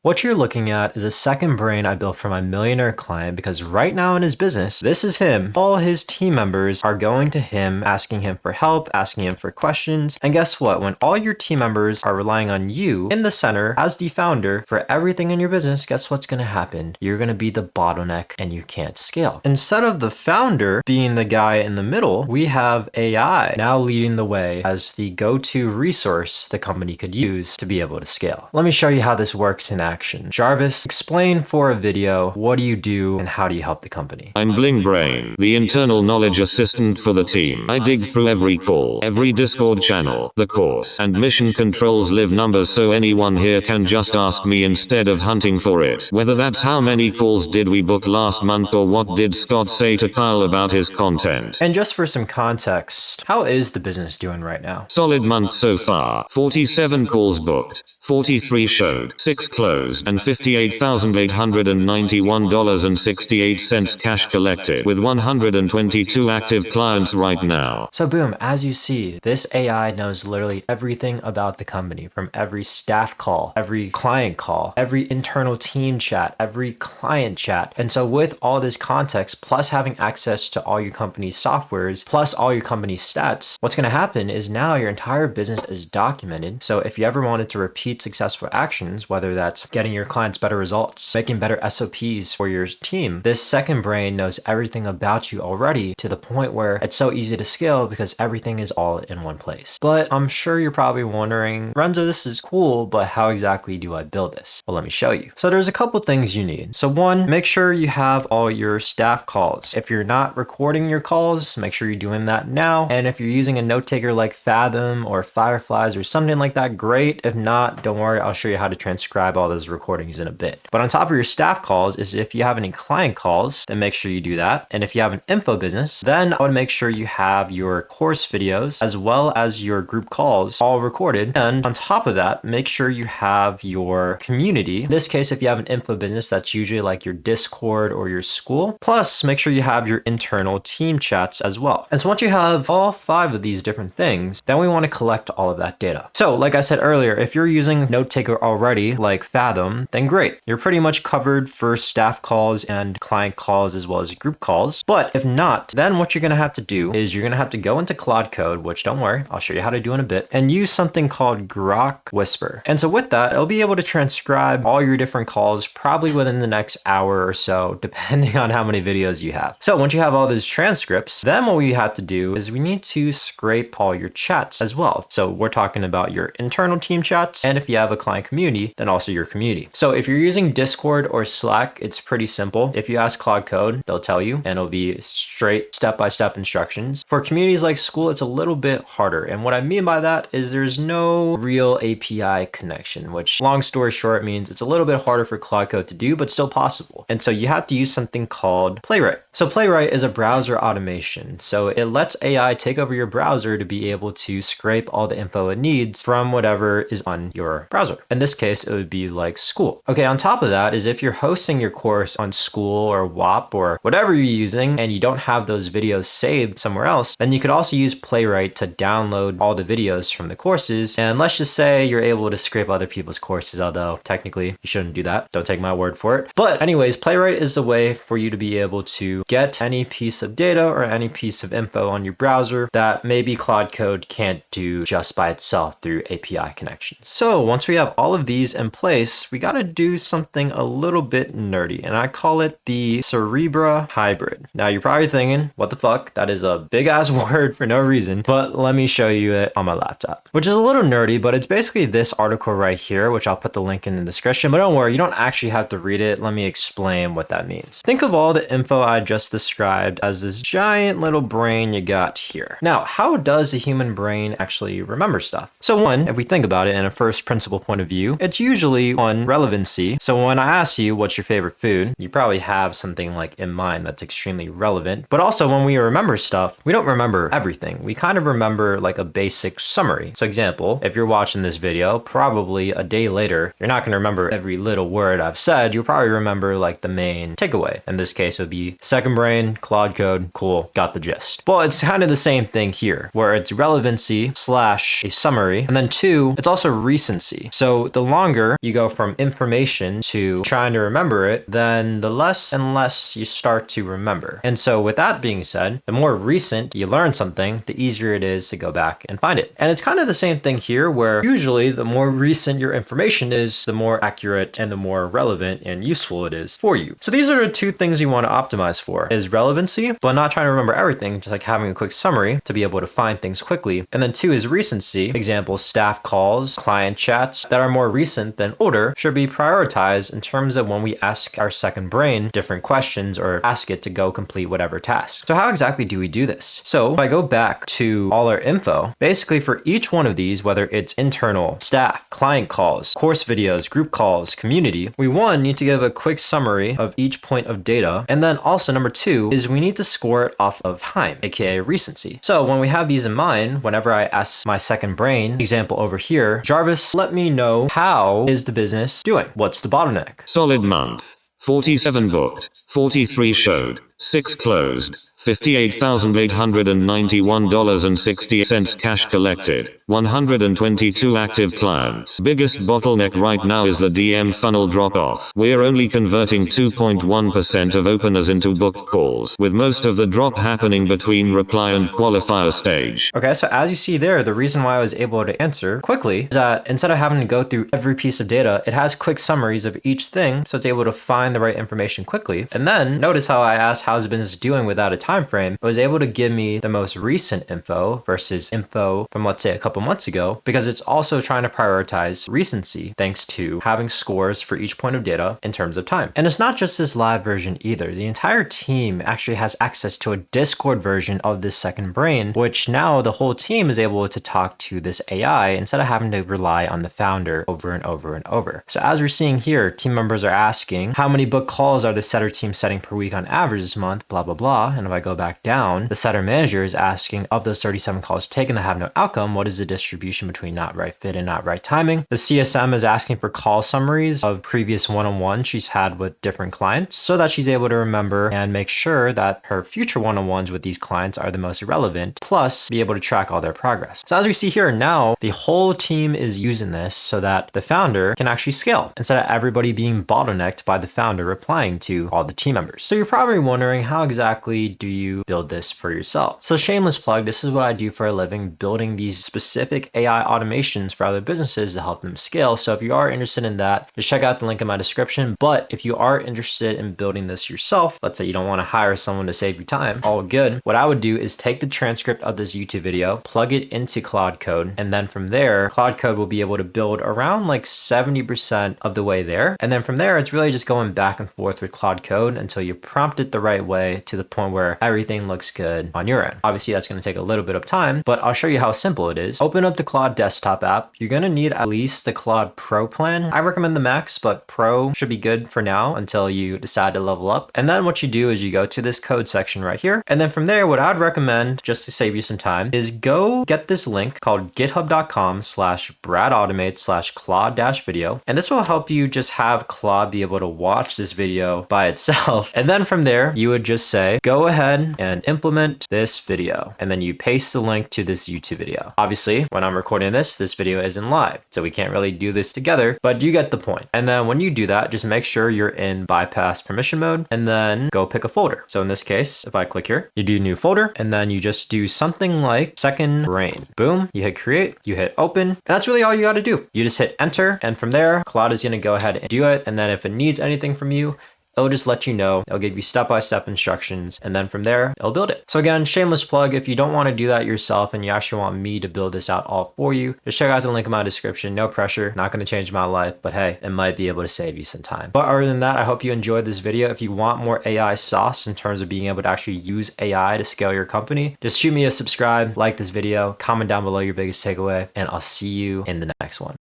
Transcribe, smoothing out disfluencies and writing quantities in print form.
What you're looking at is a second brain I built for my millionaire client because right now in his business, this is him. All his team members are going to him, asking him for help, asking him for questions. And guess what? When all your team members are relying on you in the center as the founder for everything in your business, guess what's going to happen? You're going to be the bottleneck and you can't scale. Instead of the founder being the guy in the middle, we have AI now leading the way as the go-to resource the company could use to be able to scale. Let me show you how this works in action. Jarvis, explain for a video, what do you do and how do you help the company? I'm Bling Brain, the internal knowledge assistant for the team. I dig through every call, every Discord channel, the course, and mission controls live numbers so anyone here can just ask me instead of hunting for it. Whether that's how many calls did we book last month or what did Scott say to Kyle about his content. And just for some context, how is the business doing right now? Solid month so far. 47 calls booked, 43 showed, 6 closed, and $58,891.68 cash collected, with 122 active clients right now. So boom, as you see, this AI knows literally everything about the company, from every staff call, every client call, every internal team chat, every client chat. And so with all this context, plus having access to all your company's softwares, plus all your company's stats, what's going to happen is now your entire business is documented. So if you ever wanted to repeat successful actions, whether that's getting your clients better results, making better SOPs for your team, this second brain knows everything about you already to the point where it's so easy to scale because everything is all in one place. But I'm sure you're probably wondering, Renzo, this is cool, but how exactly do I build this? Well, let me show you. So there's a couple things you need. So one, make sure you have all your staff calls. If you're not recording your calls, make sure you're doing that now. And if you're using a note taker like Fathom or Fireflies or something like that, great. If not, don't worry, I'll show you how to transcribe all those recordings in a bit. But on top of your staff calls is if you have any client calls, then make sure you do that. And if you have an info business, then I would make sure you have your course videos as well as your group calls all recorded. And on top of that, make sure you have your community. In this case, if you have an info business, that's usually like your Discord or your Skool. Plus, make sure you have your internal team chats as well. And so once you have all 5 of these different things, then we want to collect all of that data. So like I said earlier, if you're using note taker already, like Fathom, then great. You're pretty much covered for staff calls and client calls as well as group calls. But if not, then what you're going to have to do is you're going to have to go into Claude Code, which don't worry, I'll show you how to do in a bit, and use something called Groq Whisper. And so with that, it'll be able to transcribe all your different calls probably within the next hour or so, depending on how many videos you have. So once you have all those transcripts, then what we have to do is we need to scrape all your chats as well. So we're talking about your internal team chats, and if you have a client community, then also your community. So if you're using Discord or Slack, it's pretty simple. If you ask Claude Code, they'll tell you, and it'll be straight step-by-step instructions. For communities like Skool, it's a little bit harder. And what I mean by that is there's no real API connection, which long story short means it's a little bit harder for Claude Code to do, but still possible. And so you have to use something called Playwright. So Playwright is a browser automation. So it lets AI take over your browser to be able to scrape all the info it needs from whatever is on your browser. In this case, it would be like Skool. Okay, on top of that is if you're hosting your course on Skool or WAP or whatever you're using and you don't have those videos saved somewhere else, then you could also use Playwright to download all the videos from the courses. And let's just say you're able to scrape other people's courses, although technically you shouldn't do that. Don't take my word for it. But anyways, Playwright is the way for you to be able to get any piece of data or any piece of info on your browser that maybe Claude Code can't do just by itself through API connections. So once we have all of these in place, we got to do something a little bit nerdy, and I call it the Cerebras Hybrid. Now you're probably thinking, what the fuck? That is a big ass word for no reason, but let me show you it on my laptop, which is a little nerdy, but it's basically this article right here, which I'll put the link in the description, but don't worry, you don't actually have to read it. Let me explain what that means. Think of all the info I just described as this giant little brain you got here. Now, how does the human brain actually remember stuff? So one, if we think about it in a first principle point of view, it's usually on relevancy. So when I ask you what's your favorite food, you probably have something like in mind that's extremely relevant. But also when we remember stuff, we don't remember everything. We kind of remember like a basic summary. So example, if you're watching this video, probably a day later, you're not going to remember every little word I've said. You'll probably remember like the main takeaway. In this case, it would be second brain, Claude Code, cool, got the gist. Well, it's kind of the same thing here, where it's relevancy / a summary. And then 2, it's also recency. recency. So the longer you go from information to trying to remember it, then the less and less you start to remember. And so with that being said, the more recent you learn something, the easier it is to go back and find it. And it's kind of the same thing here, where usually the more recent your information is, the more accurate and the more relevant and useful it is for you. So these are the two things you want to optimize for, is relevancy, but not trying to remember everything, just like having a quick summary to be able to find things quickly. And then two is recency. Example, staff calls, client chats that are more recent than older should be prioritized in terms of when we ask our second brain different questions or ask it to go complete whatever task. So how exactly do we do this? So if I go back to all our info, basically for each one of these, whether it's internal, staff, client calls, course videos, group calls, community, we need to give a quick summary of each point of data. And then also number two is we need to score it off of time, aka recency. So when we have these in mind, whenever I ask my second brain, example over here, Jarvis, let me know, how is the business doing? What's the bottleneck? Solid month. 47 booked, 43 showed, 6 closed, $58,891.60 cash collected, 122 active clients. Biggest bottleneck right now is the DM funnel drop off. We're only converting 2.1% of openers into booked calls, with most of the drop happening between reply and qualifier stage. Okay, so as you see there, the reason why I was able to answer quickly is that instead of having to go through every piece of data, it has quick summaries of each thing, so it's able to find the right information quickly. And then notice how I asked how's the business doing without a time frame. It was able to give me the most recent info versus info from, let's say, a couple months ago, because it's also trying to prioritize recency thanks to having scores for each point of data in terms of time. And it's not just this live version either. The entire team actually has access to a Discord version of this second brain, which now the whole team is able to talk to this AI instead of having to rely on the founder over and over and over. So as we're seeing here, team members are asking, how many book calls are the setter team setting per week on average this month, blah, blah, blah. And if I go back down, the setter manager is asking, of those 37 calls taken that have no outcome, what is the distribution between not right fit and not right timing? The CSM is asking for call summaries of previous one-on-ones she's had with different clients so that she's able to remember and make sure that her future one-on-ones with these clients are the most relevant, plus be able to track all their progress. So as we see here now, the whole team is using this so that the founder can actually scale instead of everybody being bottlenecked by the founder replying to all the team members. So you're probably wondering, how exactly do you build this for yourself? So shameless plug, this is what I do for a living, building these specific AI automations for other businesses to help them scale. So if you are interested in that, just check out the link in my description. But if you are interested in building this yourself, let's say you don't want to hire someone to save you time, all good. What I would do is take the transcript of this YouTube video, plug it into Claude Code, and then from there, Claude Code will be able to build around like 70% of the way there. And then from there, it's really just going back and forth with Claude Code until you prompt it the right way to the point where everything looks good on your end. Obviously, that's going to take a little bit of time, but I'll show you how simple it is. Open up the Claude desktop app. You're going to need at least the Claude Pro plan. I recommend the Max, but Pro should be good for now until you decide to level up. And then what you do is you go to this code section right here. And then from there, what I'd recommend, just to save you some time, is go get this link called github.com/bradautomate/Claude-video. And this will help you just have Claude be able to watch this video by itself. And then from there, you would just say, go ahead and implement this video. And then you paste the link to this YouTube video. Obviously, when I'm recording this video isn't live, so we can't really do this together, but you get the point. And then when you do that, just make sure you're in bypass permission mode and then go pick a folder. So in this case, if I click here, you do new folder, and then you just do something like second brain. Boom, you hit create, you hit open, and that's really all you got to do. You just hit enter, and from there, Claude is going to go ahead and do it. And then if it needs anything from you, it'll just let you know. It'll give you step-by-step instructions, and then from there, it'll build it. So again, shameless plug, if you don't want to do that yourself and you actually want me to build this out all for you, just check out the link in my description. No pressure, not going to change my life, but hey, it might be able to save you some time. But other than that, I hope you enjoyed this video. If you want more AI sauce in terms of being able to actually use AI to scale your company, just shoot me a subscribe, like this video, comment down below your biggest takeaway, and I'll see you in the next one.